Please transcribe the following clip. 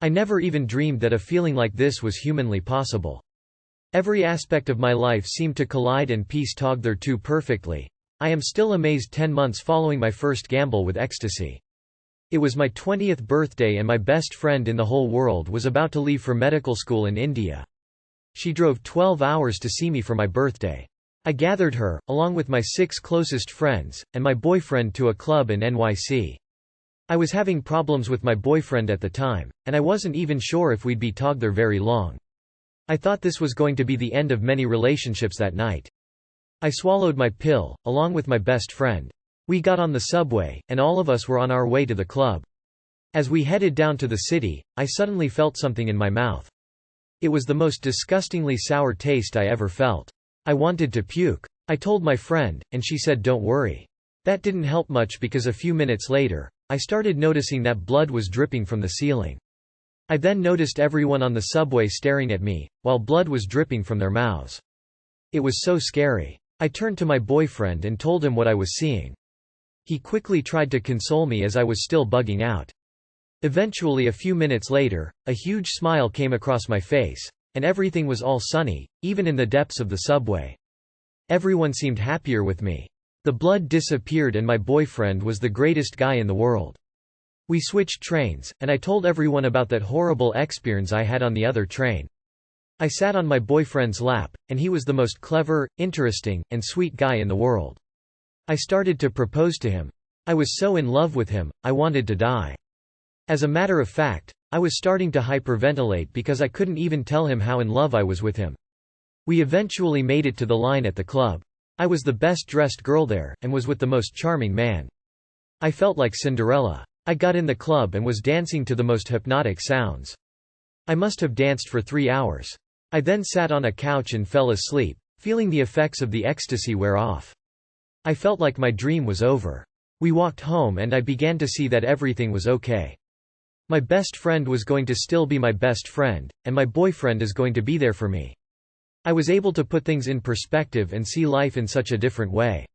I never even dreamed that a feeling like this was humanly possible. Every aspect of my life seemed to collide and piece together too perfectly. I am still amazed 10 months following my first gamble with ecstasy. It was my 20th birthday and my best friend in the whole world was about to leave for medical school in India. She drove 12 hours to see me for my birthday. I gathered her, along with my 6 closest friends, and my boyfriend to a club in NYC. I was having problems with my boyfriend at the time, and I wasn't even sure if we'd be together very long. I thought this was going to be the end of many relationships that night. I swallowed my pill, along with my best friend. We got on the subway, and all of us were on our way to the club. As we headed down to the city, I suddenly felt something in my mouth. It was the most disgustingly sour taste I ever felt. I wanted to puke. I told my friend, and she said don't worry. That didn't help much because a few minutes later, I started noticing that blood was dripping from the ceiling. I then noticed everyone on the subway staring at me, while blood was dripping from their mouths. It was so scary. I turned to my boyfriend and told him what I was seeing. He quickly tried to console me as I was still bugging out. Eventually, a few minutes later, a huge smile came across my face, and everything was all sunny, even in the depths of the subway. Everyone seemed happier with me. The blood disappeared and my boyfriend was the greatest guy in the world. We switched trains, and I told everyone about that horrible experience I had on the other train. I sat on my boyfriend's lap, and he was the most clever, interesting, and sweet guy in the world. I started to propose to him. I was so in love with him, I wanted to die. As a matter of fact, I was starting to hyperventilate because I couldn't even tell him how in love I was with him. We eventually made it to the line at the club. I was the best dressed girl there, and was with the most charming man. I felt like Cinderella. I got in the club and was dancing to the most hypnotic sounds. I must have danced for 3 hours. I then sat on a couch and fell asleep, feeling the effects of the ecstasy wear off. I felt like my dream was over. We walked home and I began to see that everything was okay. My best friend was going to still be my best friend, and my boyfriend is going to be there for me. I was able to put things in perspective and see life in such a different way.